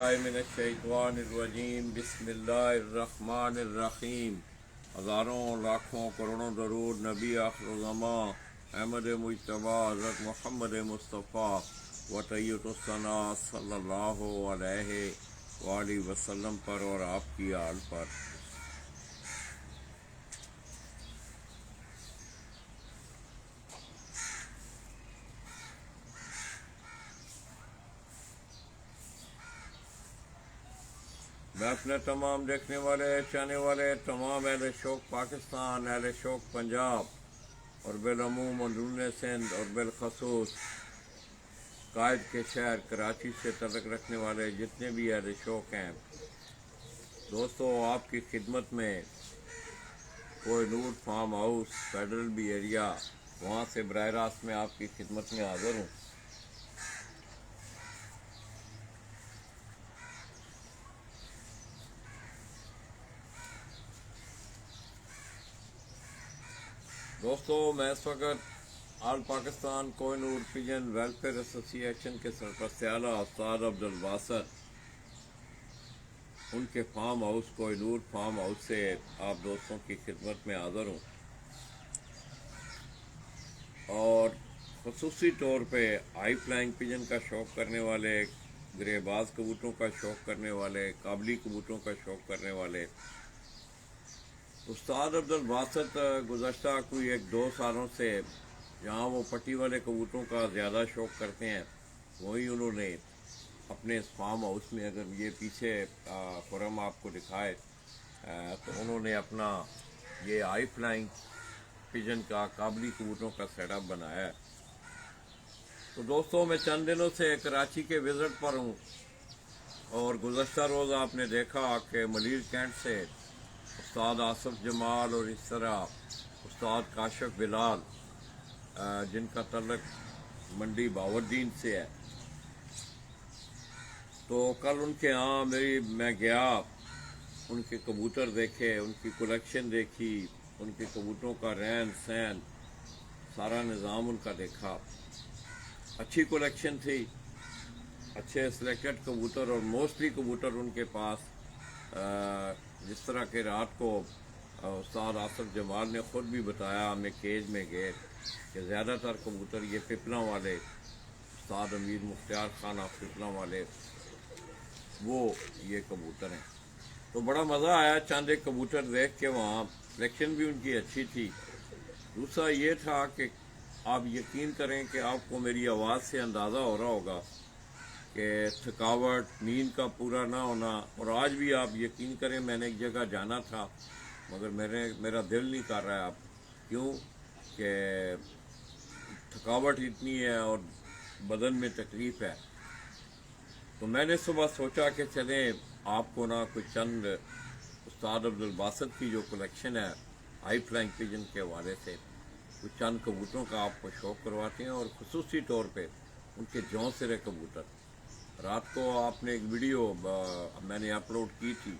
मिनश्शैतानिर्रजीम बिस्मिल्लाहिर्रहमानिर्रहीम। हज़ारों लाखों करोड़ों दरूद नबी आखिरुज़्ज़मा अहमद मुज्तबा हज़रत मोहम्मद मुस्तफ़ा व तय्यबुस्सना सल्लल्लाहु अलैहि वसल्लम पर और आपकी आल पर। मैं अपने तमाम देखने वाले चाहने वाले तमाम अहले शौक़ पाकिस्तान, अहले शौक़ पंजाब और बिलअमूम अंदरून सिंध और बिलखसूस कायद के शहर कराची से तल्लुक़ रखने वाले जितने भी अहले शौक़ हैं, दोस्तों आपकी खिदमत में Kohinoor farm house federal B area, वहाँ से बराह रास्त में आपकी खिदमत में हाज़िर हूँ। दोस्तों मैं इस वक्त all Pakistan Kohinoor pigeon welfare association के सरपरस्त आला उस्ताद अब्दुल बासित उनके farm house Kohinoor farm house से आप दोस्तों की खिदमत में हाज़िर हूँ और ख़ुसूसी तौर पे हाई फ्लाइंग पिजन का शौक़ करने वाले, ग्रेबाज कबूतरों का शौक़ करने वाले, काबली कबूतरों का शौक़ करने वाले उस्ताद अब्दुल बासित गुज़श्ता कोई 1-2 सालों से जहाँ वो पट्टी वाले कबूतरों का ज़्यादा शौक़ करते हैं, वहीं उन्होंने अपने इस फार्म हाउस में, अगर ये पीछे फोरम आपको दिखाए तो उन्होंने अपना ये हाई फ्लाइंग पिजन का काबली कबूतरों का सेटअप बनाया है। तो दोस्तों मैं चंद दिनों से कराची के विज़िट पर हूँ और गुज़श्ता रोज़ आपने देखा कि मलीर कैंट से उस्ताद आसिफ जमाल और इस तरह उस्ताद काशिफ बिलाल जिनका तल्लुक़ मंडी बावरदीन से है, तो कल उनके यहाँ मैं गया, उनके कबूतर देखे, उनकी कलेक्शन देखी, उनके कबूतरों का रहन सहन, सारा निज़ाम उनका देखा। अच्छी कलेक्शन थी, अच्छे सिलेक्टेड कबूतर और मोस्टली कबूतर उनके पास जिस तरह के रात को उस्ताद आसिफ जमाल ने ख़ुद भी बताया हमें केज में गए कि ज़्यादातर कबूतर ये पिपला वाले, उस्ताद अमीर मुख्तियार खान पिपला वाले वो ये कबूतर हैं। तो बड़ा मज़ा आया चंद एक कबूतर देख के, वहाँ सिलेक्शन भी उनकी अच्छी थी। दूसरा ये था कि आप यकीन करें कि आपको मेरी आवाज़ से अंदाज़ा हो रहा होगा कि थकावट, नींद का पूरा ना होना, और आज भी आप यकीन करें मैंने एक जगह जाना था मगर मेरा दिल नहीं कर रहा है। आप क्यों कि थकावट इतनी है और बदन में तकलीफ़ है। तो मैंने सुबह सोचा कि चलें आपको ना कुछ चंद उस्ताद अब्दुल बासित की जो कलेक्शन है हाई फ्लाइंग पिजन के हवाले से कुछ चंद कबूतरों का आपको शौक़ करवाते हैं, और ख़ुसूसी तौर पे उनके जौं सिरे कबूतर। रात को आपने एक वीडियो मैंने अपलोड की थी,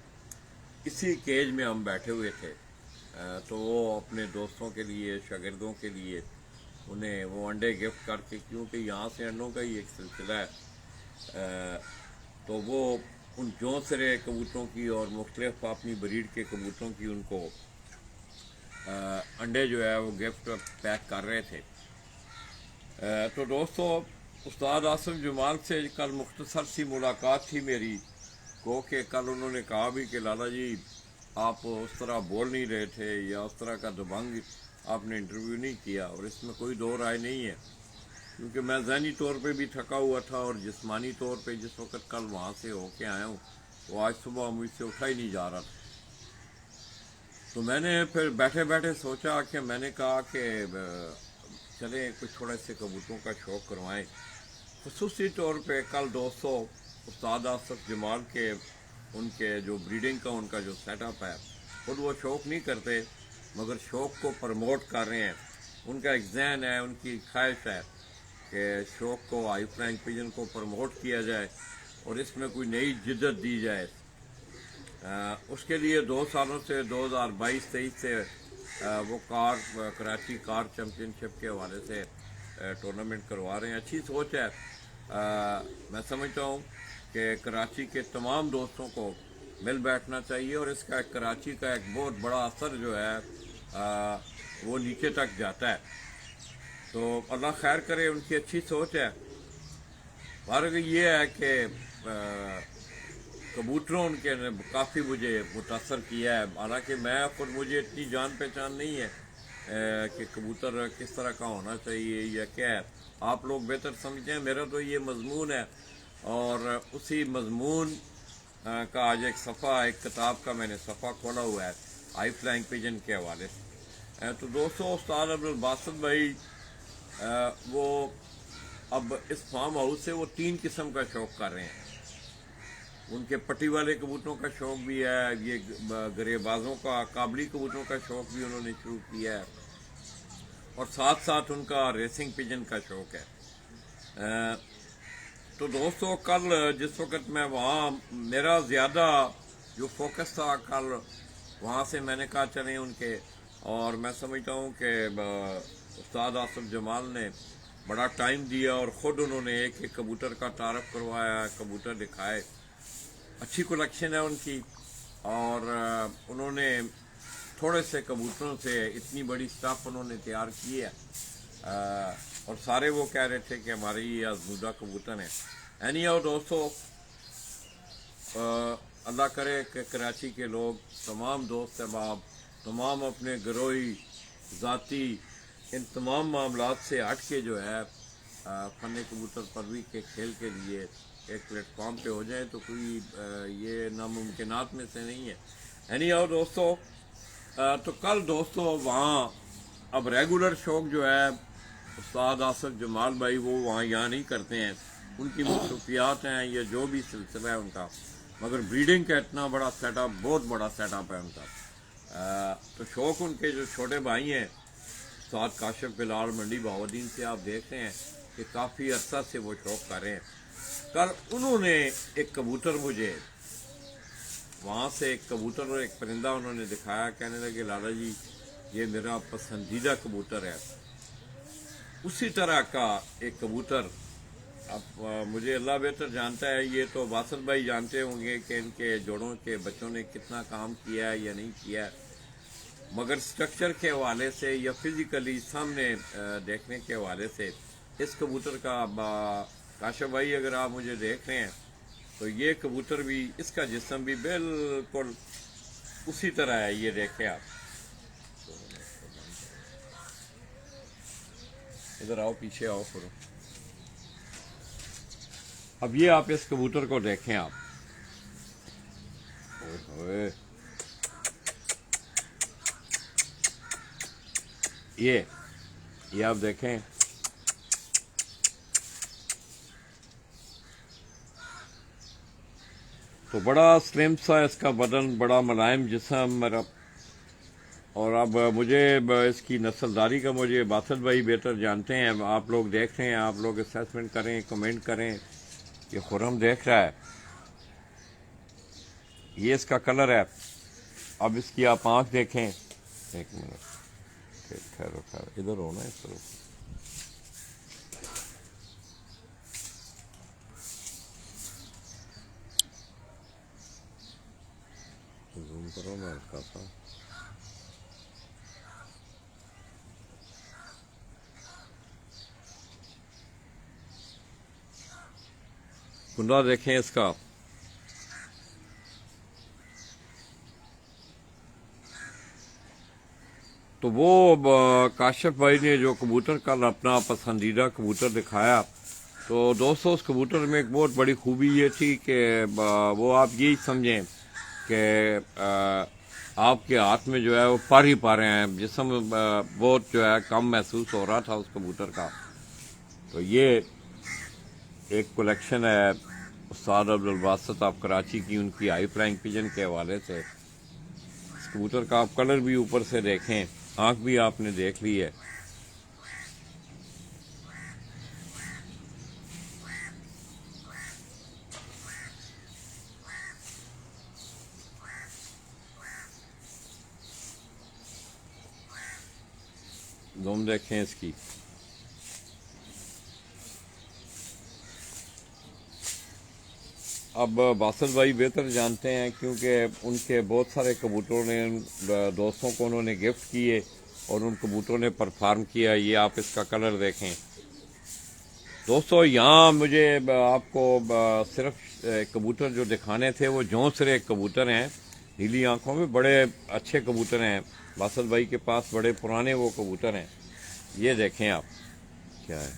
इसी केज में हम बैठे हुए थे, तो वो अपने दोस्तों के लिए, शागिर्दों के लिए उन्हें वो अंडे गिफ्ट करके, क्योंकि यहाँ से अंडों का ही एक सिलसिला है, तो वो उन जौं सिरे कबूतरों की और मुख्तलिफ अपनी ब्रीड के कबूतरों की उनको अंडे जो है वो गिफ्ट पैक कर रहे थे। तो दोस्तों उस्ताद आसिफ जमाल से कल मुख्तसर सी मुलाकात थी मेरी, को कि कल उन्होंने कहा भी कि लाला जी आप उस तरह बोल नहीं रहे थे या उस तरह का दबंग आपने इंटरव्यू नहीं किया, और इसमें कोई दो राय नहीं है, क्योंकि मैं ज़हनी तौर पे भी थका हुआ था और जिस्मानी तौर पे जिस वक्त कल वहाँ से होके आया हूँ वो आज सुबह मुझसे उठा ही नहीं जा रहा था। तो मैंने फिर बैठे बैठे सोचा कि मैंने कहा कि चलें कुछ थोड़ा से कबूतरों का शौक़ करवाएं। ख़ुसूसी तौर पे कल दोस्तों उस्ताद आसिफ जमाल के उनके जो ब्रीडिंग का उनका जो सेटअप है, खुद वो शौक़ नहीं करते मगर शौक़ को प्रमोट कर रहे हैं। उनका एक जहन है, उनकी ख्वाहिश है कि शौक़ को, हाई फ्लाइंग पिजन को प्रमोट किया जाए और इसमें कोई नई जिद्दत दी जाए। उसके लिए 2 सालों से 2022-23 से वो कराची कार चैम्पियनशिप के हवाले से टूर्नामेंट करवा रहे हैं। अच्छी सोच है। मैं समझता हूँ कि कराची के तमाम दोस्तों को मिल बैठना चाहिए और इसका कराची का एक बहुत बड़ा असर जो है वो नीचे तक जाता है। तो अल्लाह खैर करे, उनकी अच्छी सोच है। फर्क ये है कि कबूतरों उनके ने काफ़ी मुझे मुतासर किया है। हालांकि मैं खुद, मुझे इतनी जान पहचान नहीं है कि कबूतर किस तरह का होना चाहिए या क्या है, आप लोग बेहतर समझते हैं। मेरा तो ये मजमून है और उसी मजमून का आज एक सफ़ा, एक किताब का मैंने सफ़ा खोला हुआ है हाई फ्लाइंग पिजन के हवाले से। तो दोस्तों, उस्ताद अब्दुल बासित भाई वो अब इस फार्म हाउस से वो 3 किस्म का शौक कर रहे हैं। उनके पट्टी वाले कबूतरों का शौक भी है, ये गरेबाजों का, काबली कबूतरों का शौक भी उन्होंने शुरू किया है और साथ साथ उनका रेसिंग पिजन का शौक है। तो दोस्तों, कल जिस वक्त मैं वहाँ, मेरा ज़्यादा जो फोकस था कल वहाँ से, मैंने कहा चलें उनके, और मैं समझता हूँ कि उस्ताद आसिफ जमाल ने बड़ा टाइम दिया और ख़ुद उन्होंने एक एक कबूतर का तारफ़ करवाया, कबूतर दिखाए। अच्छी कलेक्शन है उनकी और उन्होंने थोड़े से कबूतरों से इतनी बड़ी स्टाफ उन्होंने तैयार की है और सारे वो कह रहे थे कि हमारे ये आजमूदा कबूतर हैं। एनी हाउ दोस्तों, अल्लाह करे कि कराची के लोग, तमाम दोस्त अहबाब, तमाम अपने घरोई ज़ाती इन तमाम मामलात से हट के जो है फ़न कबूतर परवी के खेल के लिए एक प्लेटफॉर्म पे हो जाए तो कोई ये नामुमकिनात में से नहीं है। एनी हाउ दोस्तों, तो कल दोस्तों वहाँ अब रेगुलर शौक जो है उस्ताद आसिफ जमाल भाई वो वहाँ यहाँ नहीं करते हैं, उनकी मसरूफियात हैं या जो भी सिलसिला है उनका, मगर ब्रीडिंग का इतना बड़ा सेटअप, बहुत बड़ा सेटअप है उनका। तो शौक उनके जो छोटे भाई हैं उस्ताद काशिफ बिलाल मंडी बहाउद्दीन से, आप देख रहे हैं कि काफ़ी अर्सा से वो शौक कर रहे हैं। कल उन्होंने एक कबूतर, मुझे वहाँ से एक कबूतर और एक परिंदा उन्होंने दिखाया, कहने लगे लाला जी ये मेरा पसंदीदा कबूतर है। उसी तरह का एक कबूतर, अब मुझे अल्लाह बेहतर जानता है, ये तो बासित भाई जानते होंगे कि इनके जोड़ों के बच्चों ने कितना काम किया है या नहीं किया है, मगर स्ट्रक्चर के हवाले से या फिज़िकली सामने देखने के हवाले से इस कबूतर का, काशिफ भाई अगर आप मुझे देख रहे हैं तो ये कबूतर भी, इसका जिस्म भी बिल्कुल उसी तरह है। ये देखें आप, इधर आओ, पीछे आओ करो। अब ये आप इस कबूतर को देखें आप, ओए ये आप देखें, तो बड़ा स्लिम सा इसका बदन, बड़ा मुलायम जिस्म मेरा। और अब मुझे इसकी नस्लदारी का, मुझे बासित भाई बेहतर जानते हैं, आप लोग देख रहे हैं, आप लोग असेसमेंट करें, कमेंट करें। ये खुरम देख रहा है, ये इसका कलर है। अब इसकी आप आँख देखें, एक मिनट, ठहरो ठहरो, इधर हो ना, इस तरफ जूम करो ना इसका सा। कुंडा देखें इसका, तो वो काशिफ भाई ने जो कबूतर कल अपना पसंदीदा कबूतर दिखाया, तो दोस्तों उस कबूतर में एक बहुत बड़ी खूबी ये थी कि वो आप यही समझें कि आपके हाथ में जो है वो पर ही पा रहे हैं, जिस्म बहुत जो है कम महसूस हो रहा था उस कबूतर का। तो ये एक कलेक्शन है उस्ताद अब्दुल बासित आप कराची की, उनकी हाई फ्लाइंग पिजन के हवाले से। इस कबूतर का आप कलर भी ऊपर से देखें, आँख भी आपने देख ली है। दुम देखें इसकी, अब बासत भाई बेहतर जानते हैं क्योंकि उनके बहुत सारे कबूतरों ने दोस्तों को उन्होंने गिफ्ट किए और उन कबूतरों ने परफॉर्म किया। ये आप इसका कलर देखें दोस्तों। यहाँ मुझे आपको सिर्फ कबूतर जो दिखाने थे वो जौंसरे कबूतर हैं, नीली आंखों में, बड़े अच्छे कबूतर हैं बासत भाई के पास, बड़े पुराने वो कबूतर हैं। ये देखें आप क्या है।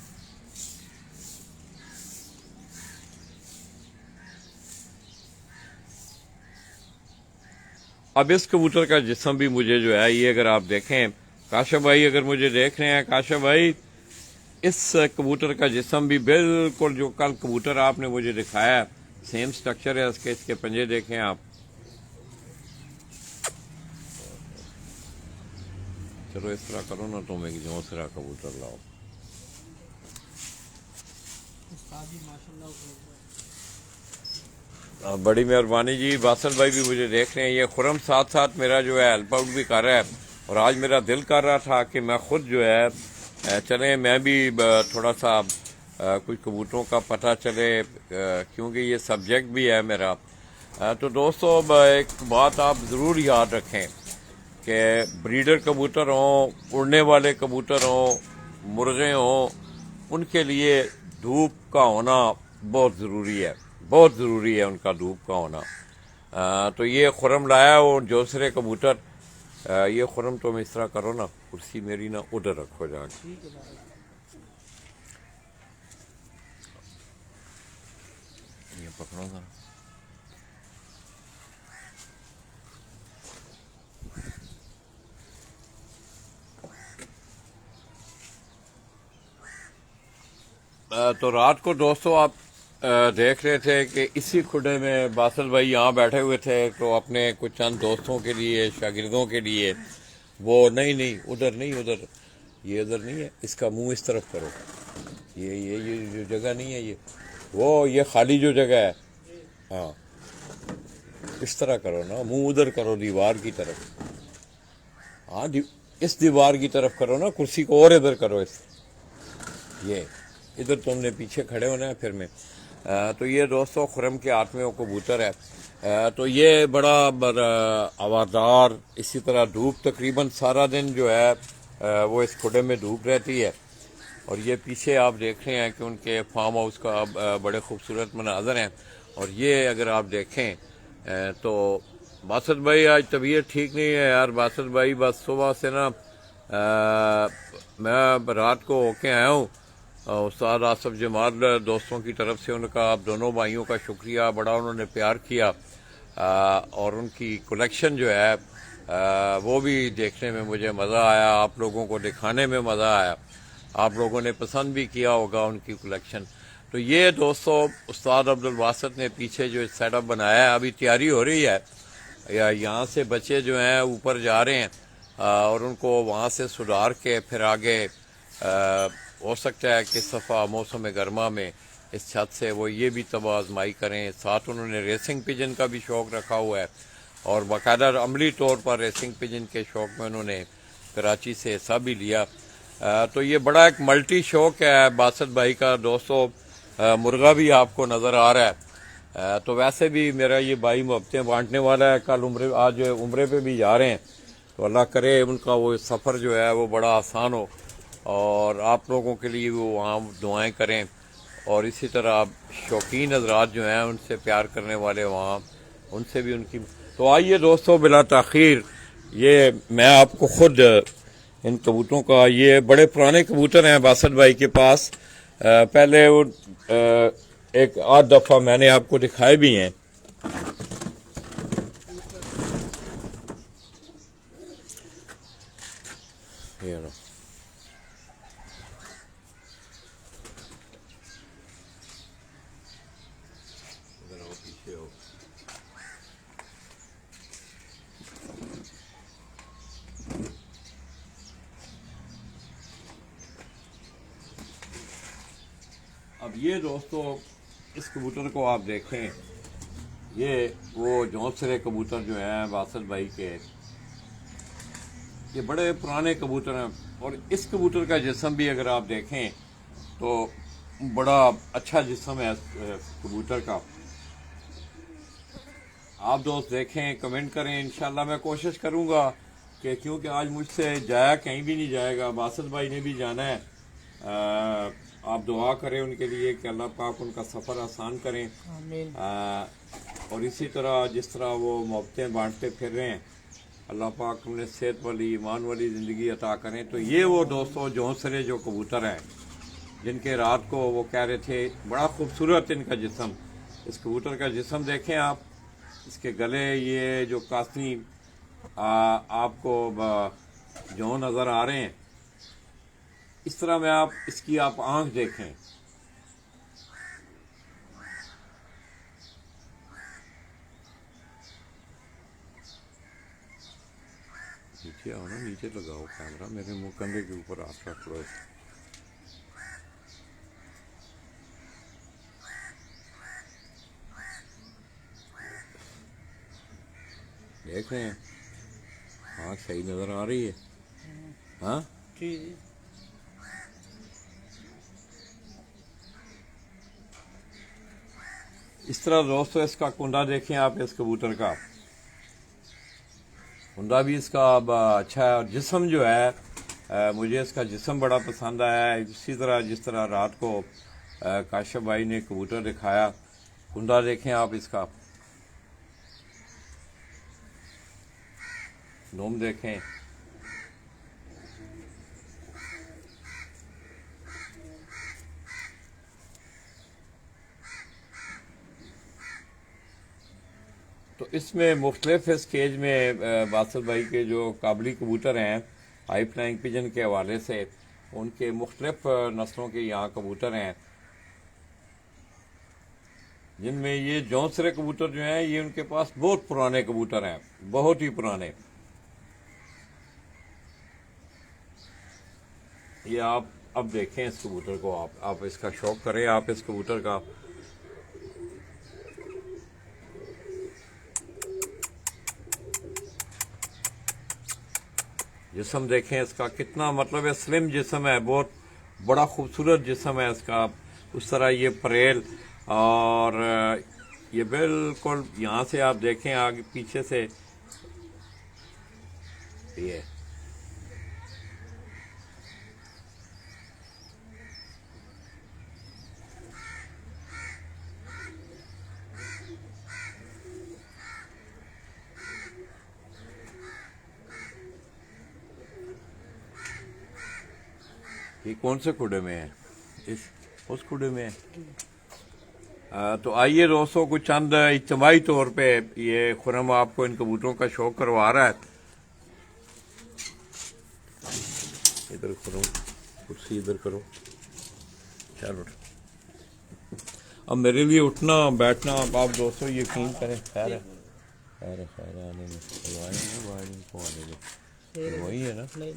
अब इस कबूतर का जिस्म भी मुझे जो है ये अगर आप देखें, काशिफ भाई अगर मुझे देख रहे हैं, काशिफ भाई इस कबूतर का जिस्म भी बिल्कुल जो कल कबूतर आपने मुझे दिखाया सेम स्ट्रक्चर है इसके। इसके पंजे देखें आप। चलो इस तरह करो ना, तुम एक जौंसरा कबूतर लाओ। बड़ी मेहरबानी जी। बासल भाई भी मुझे देख रहे हैं। ये खुरम साथ साथ मेरा जो है हेल्प आउट भी कर रहा है और आज मेरा दिल कर रहा था कि मैं खुद जो है चले, मैं भी थोड़ा सा कुछ कबूतरों का पता चले क्योंकि ये सब्जेक्ट भी है मेरा। तो दोस्तों एक बात आप ज़रूर याद रखें कि ब्रीडर कबूतर हों, उड़ने वाले कबूतर हों, मुर्गे हों, उनके लिए धूप का होना बहुत ज़रूरी है, बहुत ज़रूरी है उनका धूप का होना। तो ये खुरम लाया वो जौंसरे कबूतर। ये खुरम तुम इस तरह करो ना, कुर्सी मेरी ना उधर रखो जाके। ये पकड़ो जरा। तो रात को दोस्तों आप देख रहे थे कि इसी खुडे में बासल भाई यहाँ बैठे हुए थे, तो अपने कुछ चंद दोस्तों के लिए, शागिर्दों के लिए वो नहीं उधर नहीं, उधर ये उधर नहीं है, इसका मुंह इस तरफ करो। ये जो जगह नहीं है, ये खाली जो जगह है, हाँ इस तरह करो ना, मुंह उधर करो दीवार की तरफ। हाँ इस दीवार की तरफ करो ना, कुर्सी को और इधर करो। ये इधर तुमने पीछे खड़े होना है फिर मैं। तो ये दोस्तों खुरम के हाथ में वो कबूतर है। तो ये बड़ा हवादार, इसी तरह धूप तकरीबन सारा दिन जो है वो इस खुडे में धूप रहती है। और ये पीछे आप देख रहे हैं कि उनके फार्म हाउस का बड़े खूबसूरत मनाजर हैं। और ये अगर आप देखें तो बासत भाई आज तबीयत ठीक नहीं है यार। बासत भाई बस सुबह से ना मैं रात को होके आया हूँ। उस्ताद आसफ जमाल दोस्तों की तरफ से उनका, आप दोनों भाइयों का शुक्रिया, बड़ा उन्होंने प्यार किया। और उनकी कलेक्शन जो है वो भी देखने में मुझे मज़ा आया, आप लोगों को दिखाने में मज़ा आया, आप लोगों ने पसंद भी किया होगा उनकी कलेक्शन। तो ये दोस्तों उस्ताद अब्दुल बासित ने पीछे जो सेटअप बनाया है, अभी तैयारी हो रही है। यहाँ से बच्चे जो हैं ऊपर जा रहे हैं और उनको वहाँ से सुधार के फिर आगे हो सकता है कि सफ़ा मौसम गर्मा में इस छत से वो ये भी तबाह आजमाई करें। साथ उन्होंने रेसिंग पिजन का भी शौक़ रखा हुआ है और बाकायदा अमली तौर पर रेसिंग पिजन के शौक़ में उन्होंने कराची से हिस्सा भी लिया। तो ये बड़ा एक मल्टी शौक़ है बासत भाई का दोस्तों। मुर्गा भी आपको नज़र आ रहा है। तो वैसे भी मेरा ये भाई मोहब्बतें बांटने वाला है। कल आज उम्रे पे भी जा रहे हैं, तो अल्लाह करे उनका वो सफ़र जो है वो बड़ा आसान हो और आप लोगों के लिए वो वहाँ दुआएं करें। और इसी तरह आप शौकीन हजरात जो हैं, उनसे प्यार करने वाले वहाँ, उनसे भी उनकी। तो आइए दोस्तों बिला ताख़ीर ये मैं आपको खुद इन कबूतरों का, ये बड़े पुराने कबूतर हैं बासत भाई के पास। पहले वो एक आध दफ़ा मैंने आपको दिखाए भी हैं। ये अब ये दोस्तों इस कबूतर को आप देखें, ये वो जौंसरे कबूतर जो हैं बासत भाई के, ये बड़े पुराने कबूतर हैं। और इस कबूतर का जिस्म भी अगर आप देखें तो बड़ा अच्छा जिस्म है कबूतर का। आप दोस्त देखें, कमेंट करें। इंशाल्लाह मैं कोशिश करूंगा कि, क्योंकि आज मुझसे जाया कहीं भी नहीं जाएगा, बासित भाई ने भी जाना है। आप दुआ करें उनके लिए कि अल्लाह पाक उनका सफ़र आसान करें। आमीन। और इसी तरह जिस तरह वो मोहब्बतें बांटते फिर रहे हैं, अल्लाह पाक उन्हें सेहत वाली ईमान वाली ज़िंदगी अता करें। तो ये वो दोस्तों जौंसरे जो कबूतर हैं, जिनके रात को वो कह रहे थे बड़ा खूबसूरत इनका जिस्म। इस कबूतर का जिस्म देखें आप, इसके गले ये जो कास्नी आपको जो नज़र आ रहे हैं, इस तरह में आप इसकी आप आंख देखें। नीचे आओ ना, नीचे लगाओ कैमरा, मेरे मुंह कंधे के ऊपर हाथ रख लो। देख रहे हैं, आँख सही नज़र आ रही है? हाँ जी। इस तरह दोस्तों इसका कुंडा देखें आप, इस कबूतर का कुंडा भी इसका अच्छा है। और जिस्म जो है, मुझे इसका जिस्म बड़ा पसंद आया है। इसी तरह जिस तरह रात को काशिफ भाई ने कबूतर दिखाया, कुंडा देखें आप इसका, नोम देखें। तो इसमें मुख्तलिफ इस केज में बासित भाई के जो काबली कबूतर हैं हाई फ्लाइंग पिजन के हवाले से, उनके मुख्तलिफ नस्लों के यहाँ कबूतर हैं, जिनमें ये जौंसरे कबूतर जो हैं ये उनके पास बहुत पुराने कबूतर हैं, बहुत ही पुराने। ये आप अब देखें इस कबूतर को, आप इसका शौक करें, आप इस कबूतर का। जिस्म देखें इसका, कितना मतलब है स्लिम जिस्म है, बहुत बड़ा खूबसूरत जिस्म है इसका। उस तरह ये परेल, और ये बिल्कुल यहाँ से आप देखें आगे पीछे से ये कौन से खुडे में है? उस खुडे में है। तो आइए दोस्तों, कुछ चंद इज्तिमाई तौर पे ये खुरम आपको इन कबूतरों का शौक करवा रहा है। इधर करो, कुर्सी इधर करो, चलो। अब मेरे लिए उठना बैठना आप दोस्तों यकीन करें, खैर है, खैर आने में वायरिंग को आने में वही है ना। चलो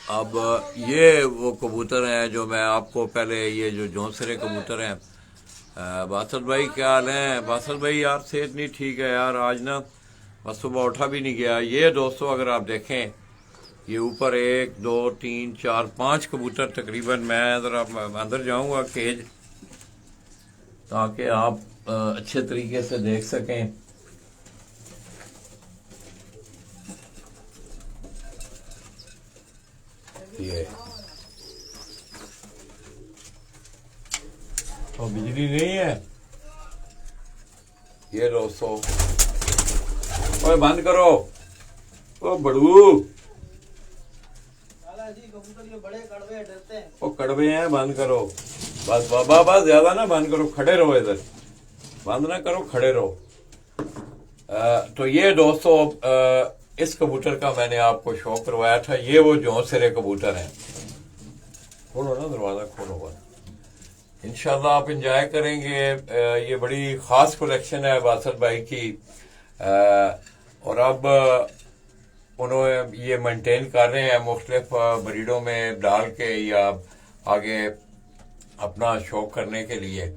अब ये वो कबूतर हैं जो मैं आपको पहले, ये जो जौंसरे कबूतर हैं। बासित भाई क्या हाल है? बासित भाई यार सेहत नहीं ठीक है यार, आज ना बस सुबह उठा भी नहीं गया। ये दोस्तों अगर आप देखें, ये ऊपर 1 2 3 4 5 कबूतर तकरीबन। मैं ज़रा अंदर जाऊंगा केज, ताकि आप अच्छे तरीके से देख सकें। ये तो बिजली नहीं है ये दोस्तों। ओए बंद करो, ओ बड़ू, बड़े कड़वे डरते हैं। ओ कड़वे हैं, बंद करो बस बाबा, बस ज्यादा ना बंद करो, खड़े रहो इधर, बंद ना करो, खड़े रहो। तो ये दोस्तों इस कबूतर का मैंने आपको शौक करवाया था। ये वो जौंसरे कबूतर हैं। खोलो ना दरवाजा, खोलो बस। इंशाल्लाह आप इंजॉय करेंगे। ये बड़ी खास कलेक्शन है बासित भाई की। और अब उन्होंने ये मेंटेन कर रहे हैं मुख्तलिफ ब्रीडों में डाल के, या आगे अपना शौक करने के लिए।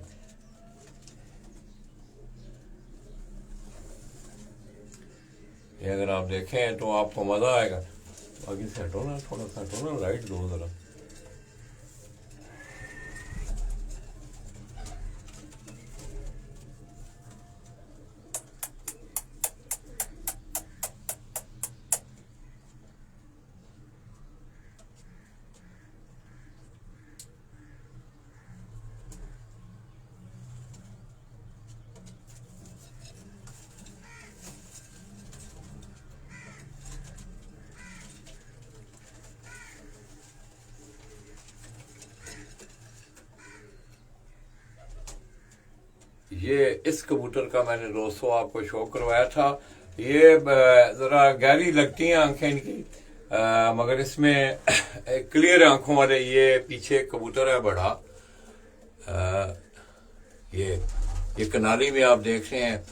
ये अगर आप देखें तो आपको मज़ा आएगा। बाकी सेट हो ना, थोड़ा सेट हो ना, लाइट दो ज़रा। ये इस कबूतर का मैंने दोस्तों आपको शो करवाया था। ये ज़रा गहरी लगती हैं आंखें इनकी, मगर इसमें क्लियर आंखों वाले ये पीछे कबूतर है बड़ा। ये कनाली में आप देख रहे हैं,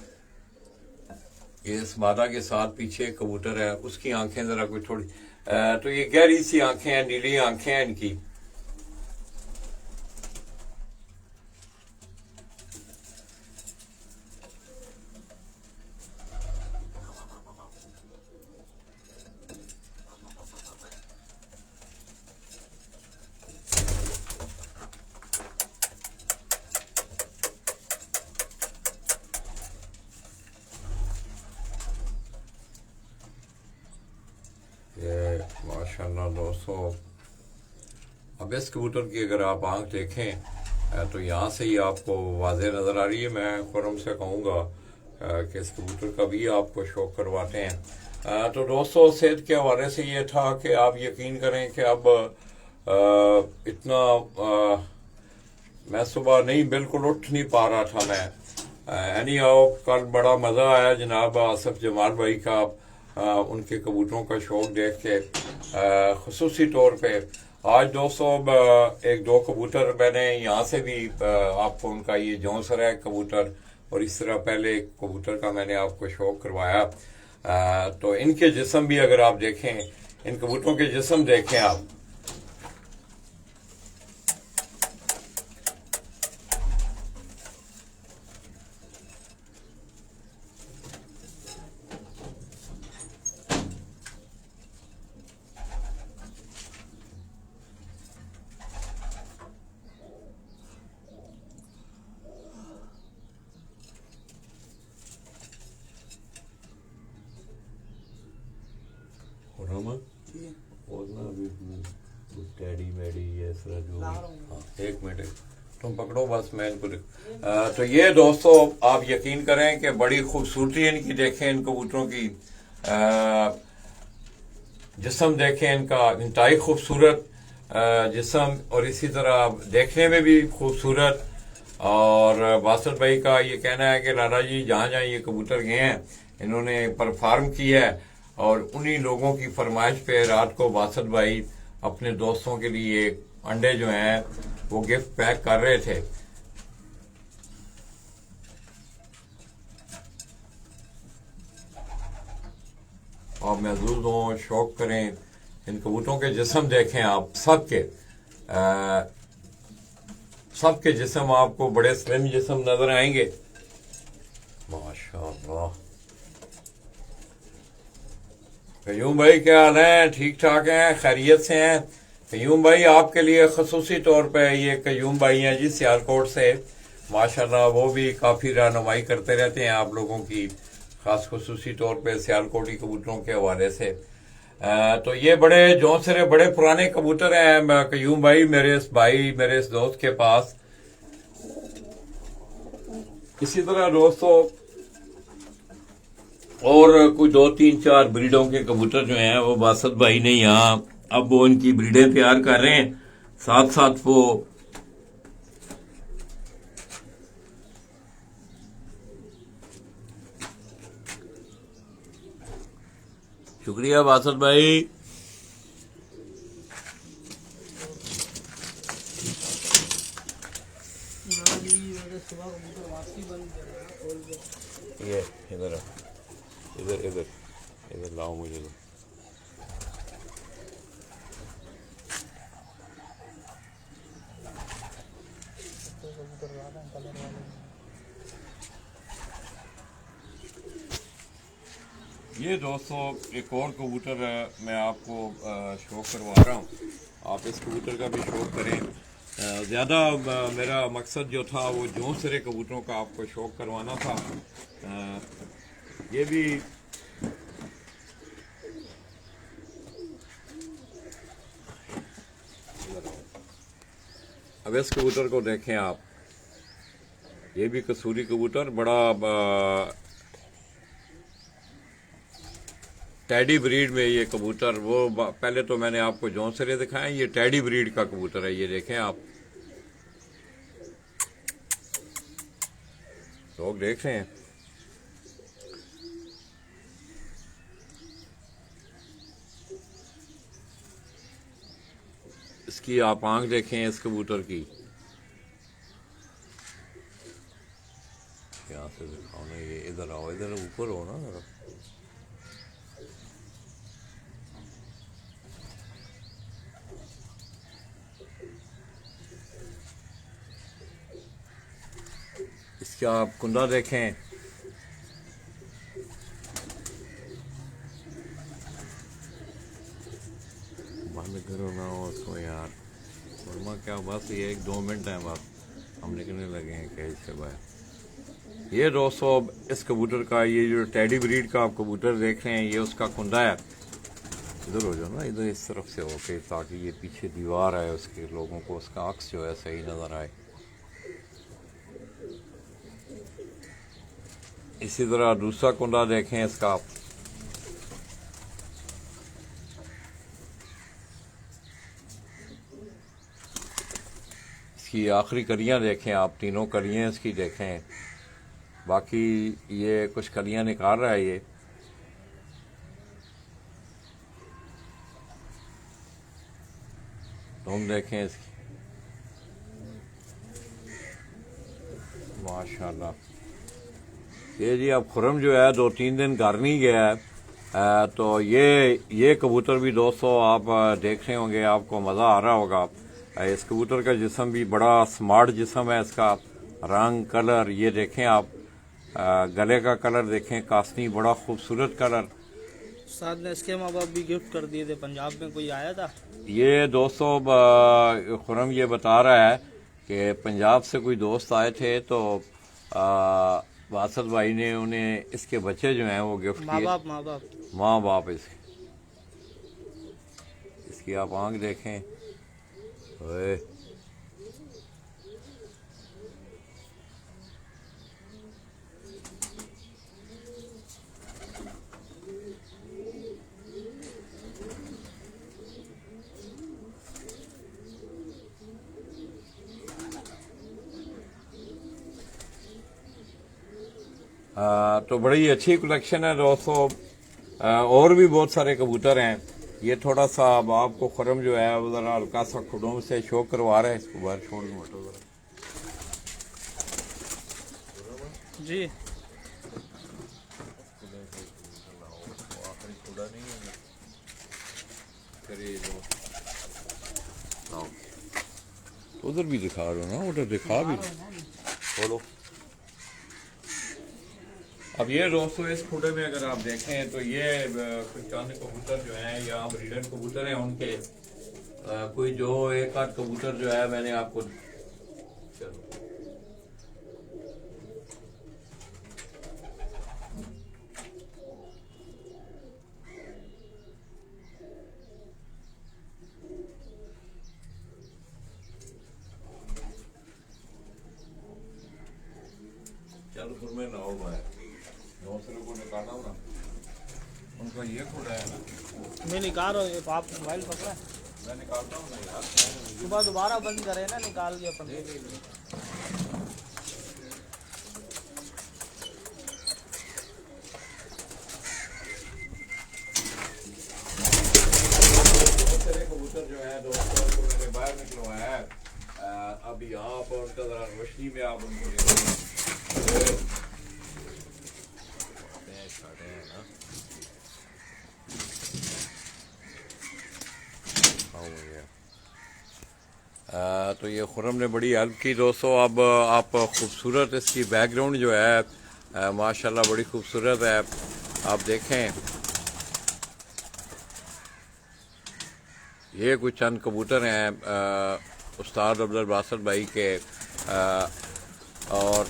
ये इस मादा के साथ पीछे कबूतर है, उसकी आंखें ज़रा कोई थोड़ी तो ये गहरी सी आंखें हैं, नीली आंखें हैं इनकी। ये माशाल्लाह दोस्तों, अब इस कबूतर की अगर आप आंख देखें तो यहाँ से ही आपको वाज़ेह नज़र आ रही है। मैं खुरम से कहूँगा कि इस कबूतर का भी आपको शौक करवाते हैं। तो दोस्तों, सेहत के हवाले से ये था कि आप यकीन करें कि अब इतना मैं सुबह नहीं, बिल्कुल उठ नहीं पा रहा था मैं। एनी हाउ, कल बड़ा मज़ा आया जनाब आसिफ जमाल भाई का उनके कबूतरों का शौक देख के। खुसूसी तौर पे आज दोस्तों एक दो कबूतर मैंने यहाँ से भी आपको उनका ये जौंसर है कबूतर, और इस तरह पहले एक कबूतर का मैंने आपको शौक करवाया। तो इनके जिस्म भी अगर आप देखें, इन कबूतरों के जिस्म देखें आप, टैडी मैडी ये तरह जो, हाँ एक मिनट तुम पकड़ो बस, मैं इनको तो ये दोस्तों आप यकीन करें कि बड़ी खूबसूरती इनकी देखें, इन कबूतरों की जिस्म देखें इनका, इंतहाई खूबसूरत जिस्म, और इसी तरह देखने में भी खूबसूरत। और बासत भाई का ये कहना है कि लाला जी जहाँ जहाँ ये कबूतर गए हैं इन्होंने परफॉर्म किया है, और उन्हीं लोगों की फरमाइश पे रात को बासत भाई अपने दोस्तों के लिए अंडे जो हैं वो गिफ्ट पैक कर रहे थे। आप महसूस हों, शौक करें, इन कबूतरों के जिस्म देखें आप, सबके जिस्म आपको बड़े स्लिम जिस्म नजर आएंगे माशाअल्लाह। कयूम भाई क्या हाल है? ठीक ठाक हैं, खैरियत से हैं? कयूम भाई आपके लिए खसूसी तौर पे ये कयूम भाई हैं जी सियालकोट से, माशाल्लाह वो भी काफ़ी रहनुमाई करते रहते हैं आप लोगों की, खास खसूसी तौर पे सियालकोटी कबूतरों के हवाले से। तो ये बड़े जौनसरे बड़े पुराने कबूतर हैं कयूम भाई, मेरे इस दोस्त के पास। इसी तरह दोस्तों और कोई 2-3-4 ब्रीडों के कबूतर जो हैं वो बासत भाई ने यहाँ अब वो इनकी ब्रीडें तैयार कर रहे हैं, साथ साथ वो शुक्रिया बासत भाई। ये इधर इधर इधर इधर लाओ मुझे तो। ये दोस्तों एक और कबूतर मैं आपको शो करवा रहा हूँ। आप इस कबूतर का भी शो करें। ज़्यादा मेरा मकसद जो था वो जौंसरे कबूतरों का आपको शौक करवाना था। ये भी अब इस कबूतर को देखें आप, ये भी कसूरी कबूतर, बड़ा टैडी ब्रीड में ये कबूतर। वो पहले तो मैंने आपको जौंसरे दिखाए, ये टैडी ब्रीड का कबूतर है। ये देखें आप, लोग देख रहे हैं। इसकी आप आंख देखें इस कबूतर की। यहाँ से दिखाओ ना, ये इधर आओ, इधर ऊपर हो ना जरा। इसका आप कुंदा देखें। बंद करो ना उसको यार, वर्मा क्या, बस ये 1-2 मिनट है बस, हम निकलने लगे हैं केज से बाहर। ये दोस्तों इस कबूतर का, ये जो टैडी ब्रीड का आप कबूतर देख रहे हैं, ये उसका कुंदा है। इधर हो जाओ ना, इधर इस तरफ से होके, ताकि ये पीछे दीवार है उसके, लोगों को उसका अक्स जो है सही नज़र आए। इसी तरह दूसरा कुंदा देखें इसका आप। इसकी आखिरी कलियां देखें आप, तीनों कलियां इसकी देखें। बाकी ये कुछ कलियां निकाल रहा है ये। तुम देखें इसकी, माशाल्लाह। ये जी अब खुरम जो है 2-3 दिन घर नहीं गया है, तो ये कबूतर भी दोस्तों आप देख रहे होंगे, आपको मज़ा आ रहा होगा। इस कबूतर का जिस्म भी बड़ा स्मार्ट जिस्म है इसका। रंग कलर ये देखें आप, गले का कलर देखें, कासनी, बड़ा खूबसूरत कलर। साथ में इसके माँ बाप भी गिफ्ट कर दिए थे, पंजाब में कोई आया था। ये दोस्तों खुरम ये बता रहा है कि पंजाब से कोई दोस्त आए थे, तो बासत भाई ने उन्हें इसके बच्चे जो हैं वो गिफ्ट किए। माँ बाप इसकी आप आंख देखें। ओए तो बड़ी अच्छी कलेक्शन है दोस्तों। और भी बहुत सारे कबूतर हैं। ये थोड़ा सा अब आपको खुरम जो है वो जरा हल्का सा खुडों से शो करवा रहे हैं। इसको बाहर छोड़ दो जी। उधर भी दिखा रहे हो ना, उधर दिखा भी बोलो। अब ये दोस्तों इस फोटो में अगर आप देखें तो ये कुछ चंद कबूतर जो हैं, या ब्रीडर कबूतर हैं उनके, कोई जो एक आध कबूतर जो है मैंने आपको, चलो चलो फिर मैं ना हो भाई, दूसरे को निकालना हो ना, उनका ये खुदा है ना। मैं निकाल रहा हूँ, आप मोबाइल पकड़ा है। मैं निकालता हूँ ना यार, सुबह दोबारा बंद करें ना, निकाल के अपन। कबूतर जो है दोस्तों को मैंने बाहर निकलवाया है। अब यहाँ पर उनका जरा रोशनी में आप उनको तो ये खुरम ने बड़ी हेल्प की दोस्तों। अब आप खूबसूरत इसकी बैकग्राउंड जो है माशाल्लाह बड़ी खूबसूरत है। आप देखें, ये कुछ चंद कबूतर हैं उस्ताद अब्दुल बासित भाई के। और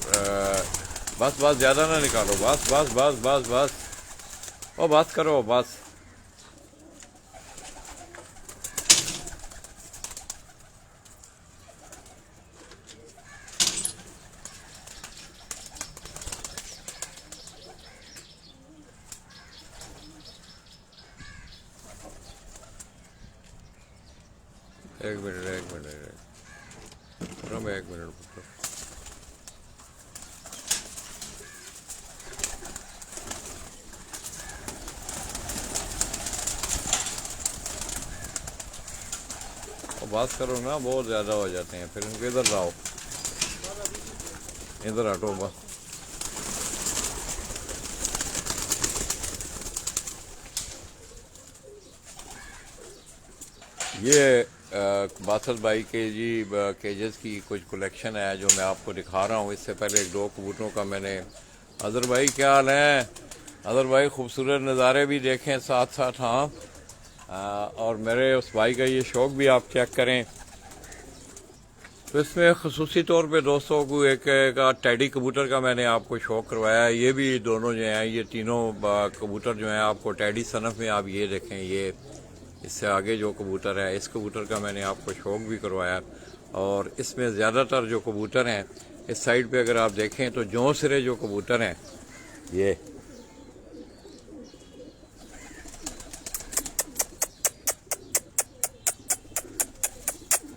बस बस ज़्यादा ना निकालो, बस बस बस बस बस, ओ बस करो बस। एक मिनट एक मिनट पुत्र। बात करो ना, बहुत ज़्यादा हो जाते हैं फिर। इनको इधर लाओ, इधर हटो बस। ये बासित भाई के जी केजेस की कुछ कलेक्शन है जो मैं आपको दिखा रहा हूँ। इससे पहले एक दो कबूतरों का मैंने। अजहर भाई क्या हाल है? अजहर भाई खूबसूरत नज़ारे भी देखें साथ साथ। हाँ, और मेरे उस भाई का ये शौक़ भी आप चेक करें। तो इसमें ख़ुसूसी तौर पे दोस्तों को एक का टेडी कबूतर का मैंने आपको शौक़ करवाया है। ये भी दोनों जो हैं, ये तीनों कबूतर जो हैं आपको टेडी सनफ में आप ये देखें। ये इससे आगे जो कबूतर है, इस कबूतर का मैंने आपको शौक़ भी करवाया। और इसमें ज़्यादातर जो कबूतर हैं इस साइड पे अगर आप देखें तो जौं सिरे जो कबूतर हैं ये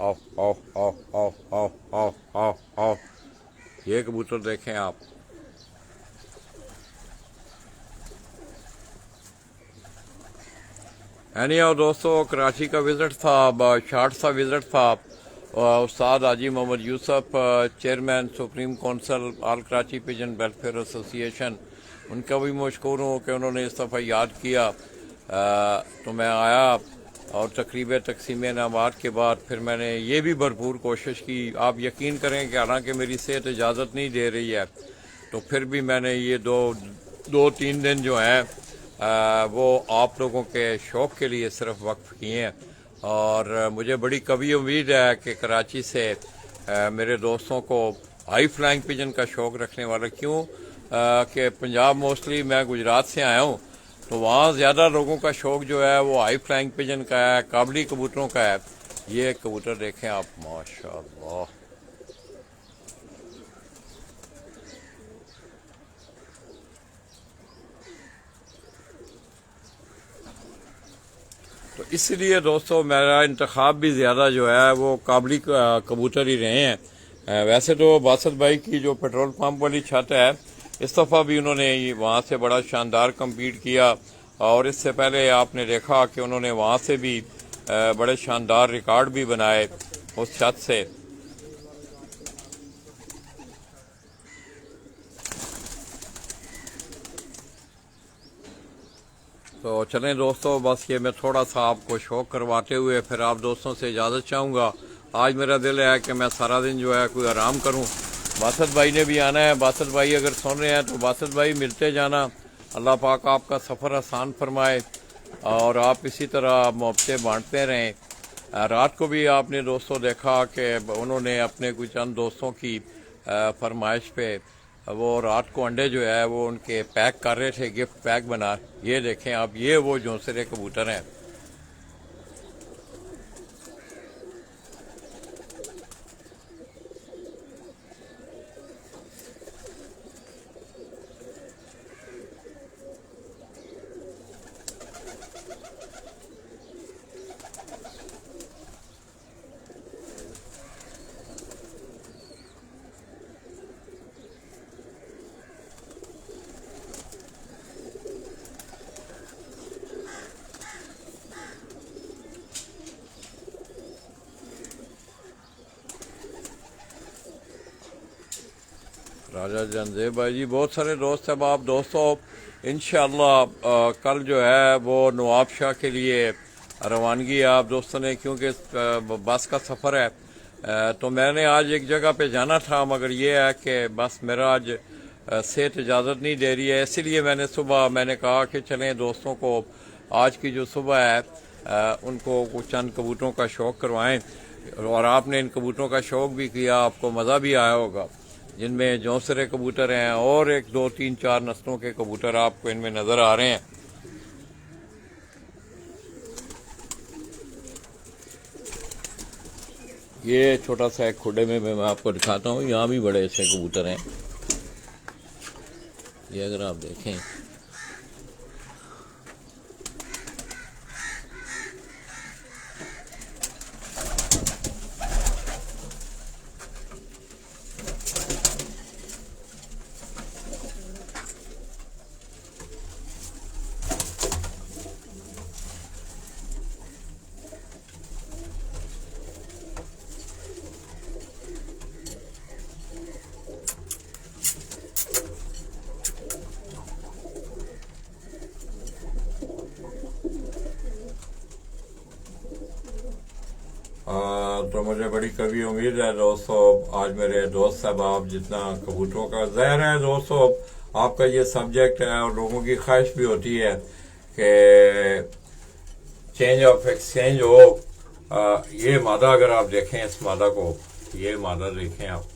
आओ आओ आओ आओ आओ आओ आओ आओ, ये कबूतर देखें आप। एनीहाउ दोस्तों, कराची का विज़िट था, शॉर्ट सा विज़िट था। उस्ताद Haji Mohammad Yusuf, chairman supreme council all Karachi pigeon welfare association, उनका भी मशकूर हूँ कि उन्होंने इस दफ़ा याद किया। तो मैं आया और तकरीब तकसीम इनामात के बाद फिर मैंने ये भी भरपूर कोशिश की। आप यकीन करें कि हालांकि मेरी सेहत इजाज़त नहीं दे रही है, तो फिर भी मैंने ये दो तीन दिन जो हैं वो आप लोगों के शौक़ के लिए सिर्फ वक्फ किए हैं। और मुझे बड़ी कभी उम्मीद है कि कराची से मेरे दोस्तों को हाई फ्लाइंग पिजन का शौक़ रखने वाला, क्यों कि पंजाब मोस्टली मैं गुजरात से आया हूँ, तो वहाँ ज़्यादा लोगों का शौक़ जो है वो हाई फ्लाइंग पिजन का है, काबली कबूतरों का है। ये कबूतर देखें आप, माशाअल्लाह। तो इसलिए दोस्तों मेरा इंतखाब भी ज़्यादा जो है वो काबली कबूतर ही रहे हैं। वैसे तो बासित भाई की जो पेट्रोल पंप वाली छत है, इस दफ़ा भी उन्होंने वहाँ से बड़ा शानदार कम्पीट किया। और इससे पहले आपने देखा कि उन्होंने वहाँ से भी बड़े शानदार रिकॉर्ड भी बनाए उस छत से। तो चलें दोस्तों, बस ये मैं थोड़ा सा आपको शौक़ करवाते हुए फिर आप दोस्तों से इजाज़त चाहूँगा। आज मेरा दिल है कि मैं सारा दिन जो है कोई आराम करूँ। बासित भाई ने भी आना है। बासित भाई अगर सुन रहे हैं तो बासित भाई मिलते जाना। अल्लाह पाक आपका सफ़र आसान फरमाए और आप इसी तरह मोहब्बतें बांटते रहें। रात को भी आपने दोस्तों देखा कि उन्होंने अपने कुछ चंद दोस्तों की फरमाइश पे वो रात को अंडे जो है वो उनके पैक कर रहे थे, गिफ्ट पैक बना। ये देखें आप, ये वो जौंसरे कबूतर हैं। राजा जंजेब भाई जी, बहुत सारे दोस्त हैं। आप दोस्तों इंशाअल्लाह कल जो है वो नवाब शाह के लिए रवानगी है आप दोस्तों ने, क्योंकि बस का सफ़र है। तो मैंने आज एक जगह पे जाना था, मगर ये है कि बस मेरा आज सेहत इजाज़त नहीं दे रही है, इसीलिए मैंने कहा कि चलें दोस्तों को आज की जो सुबह है उनको कुछ चंद कबूतरों का शौक़ करवाएं। और आपने इन कबूतरों का शौक़ भी किया, आपको मज़ा भी आया होगा। जिनमें जौंसरे कबूतर हैं और 1 2 3 4 नस्लों के कबूतर आपको इनमें नज़र आ रहे हैं। ये छोटा सा एक खुडे में मैं आपको दिखाता हूँ, यहाँ भी बड़े ऐसे कबूतर हैं। ये अगर आप देखें तो मुझे बड़ी कभी उम्मीद है दोस्तों, आज मेरे दोस्त साहब आप जितना कबूतरों का ज़ाहिर है दोस्तों, आपका ये सब्जेक्ट है और लोगों की ख्वाहिश भी होती है कि चेंज ऑफ एक्सचेंज हो। ये मादा अगर आप देखें, इस मादा को, ये मादा देखें आप,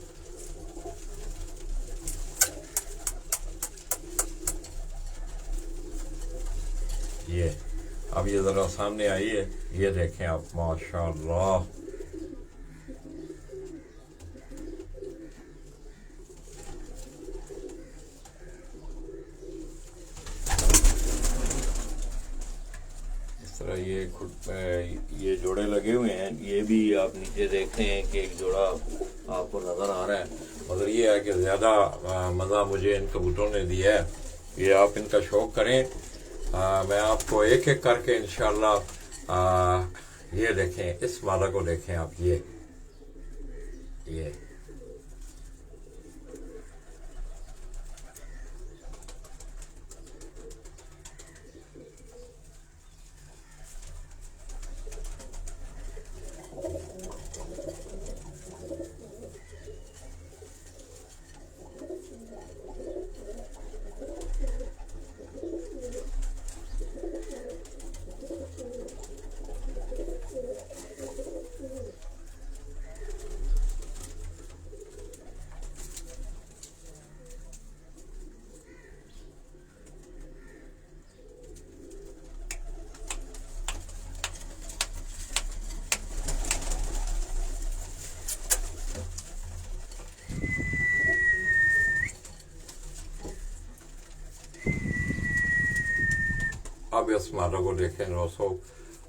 ये अब ये जरा सामने आई है, ये देखें आप, माशाअल्लाह। इस तरह ये जोड़े लगे हुए हैं। ये भी आप नीचे देखते हैं कि एक जोड़ा आपको नजर आ रहा है, मगर ये है कि ज्यादा मजा मुझे इन कबूतरों ने दिया है। ये आप इनका शौक करें। मैं आपको एक एक करके इंशाल्लाह, ये देखें, इस मादा को देखें आप, ये अब इस मादा को देखें दोस्तों,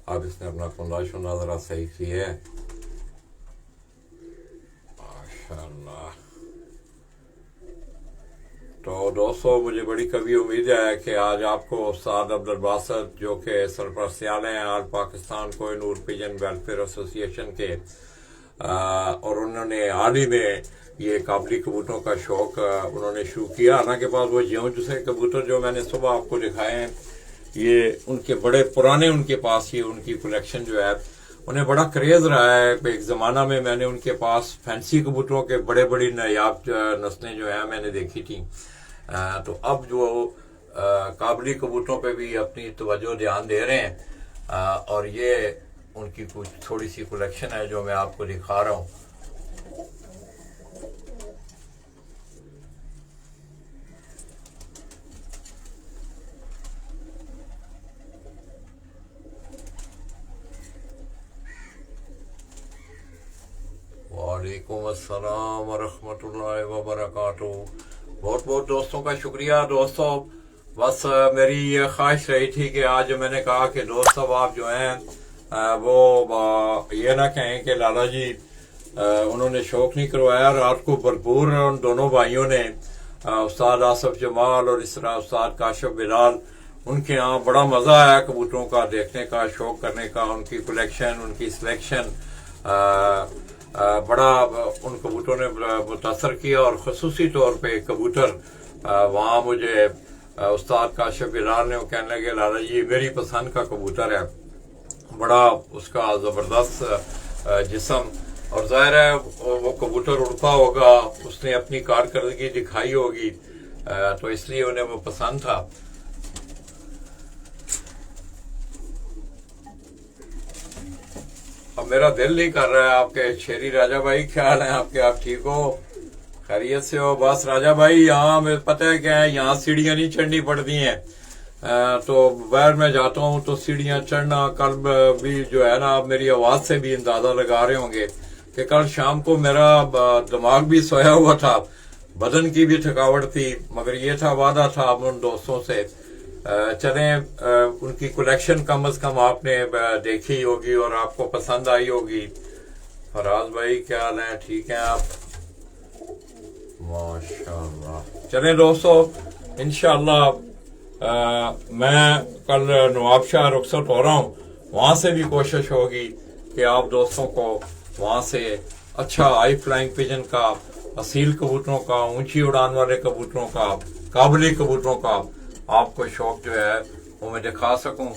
अब इसने अपना कुंदा शुंदा जरा सही किया है, माशाअल्लाह। तो दोस्तों मुझे बड़ी कभी उम्मीद है कि आज आपको उस्ताद अब्दुल बासित, जो कि सरपरस्तियाल हैं all Pakistan Kohinoor pigeon welfare association के, और उन्होंने हाल ही में ये काबली कबूतरों का शौक उन्होंने शुरू किया। हालांकि पास वो ज्यों जैसे कबूतर जो मैंने सुबह आपको दिखाए हैं, ये उनके बड़े पुराने, उनके पास ये उनकी कलेक्शन जो है, उन्हें बड़ा क्रेज रहा है। एक जमाना में मैंने उनके पास फैंसी कबूतरों के बड़े बड़ी नायाब नस्लें जो है मैंने देखी थी। तो अब जो काबली कबूतरों पे भी अपनी तवज्जो ध्यान दे रहे हैं, और ये उनकी कुछ थोड़ी सी कलेक्शन है जो मैं आपको दिखा रहा हूँ। वालेकुम अस्सलाम वरहमतुल्लाहि वबरकातुहू। बहुत बहुत दोस्तों का शुक्रिया। दोस्तों बस मेरी ये ख्वाहिश रही थी कि आज मैंने कहा कि दोस्त सब आप जो हैं वो ये ना कहें कि लाला जी उन्होंने शौक नहीं करवाया। रात को भरपूर उन दोनों भाइयों ने, उस्ताद आसफ जमाल और इस तरह उस्ताद काशिफ बिलाल, उनके यहाँ बड़ा मजा आया कबूतरों का देखने का, शौक करने का। उनकी कलेक्शन, उनकी सिलेक्शन बड़ा उन कबूतरों ने मुतासर किया। और खसूसी तौर पे कबूतर वहाँ मुझे उस्ताद काशिफ बिलाल ने, वो कहने लगे लाला जी मेरी पसंद का कबूतर है, बड़ा उसका जबरदस्त जिस्म, और जाहिर है वो कबूतर उड़ता होगा, उसने अपनी कारकर्दगी दिखाई होगी। तो इसलिए उन्हें वो पसंद था। अब मेरा दिल नहीं कर रहा है। आपके शेरी राजा भाई क्या हाल है आपके? आप ठीक हो, खैरियत से हो? बस राजा भाई यहाँ में पता है क्या है, यहाँ सीढ़ियाँ नहीं चढ़नी पड़ती हैं। तो बाहर में जाता हूँ तो सीढ़ियाँ चढ़ना, कल भी जो है ना, आप मेरी आवाज से भी अंदाजा लगा रहे होंगे कि कल शाम को मेरा दिमाग भी सोया हुआ था, बदन की भी थकावट थी, मगर ये था वादा था उन दोस्तों से चलें। उनकी कलेक्शन कम अज कम आपने देखी होगी और आपको पसंद आई होगी। फराज भाई क्या हाल है, ठीक है आप? माशाल्लाह। चलें दोस्तों, इंशाल्लाह मैं कल नवाबशाह रुखसत हो रहा हूँ, वहां से भी कोशिश होगी कि आप दोस्तों को वहां से अच्छा हाई फ्लाइंग पिजन का, असील कबूतरों का, ऊंची उड़ान वाले कबूतरों का, काबुली कबूतरों का आपको शौक जो है वो मैं दिखा सकूं।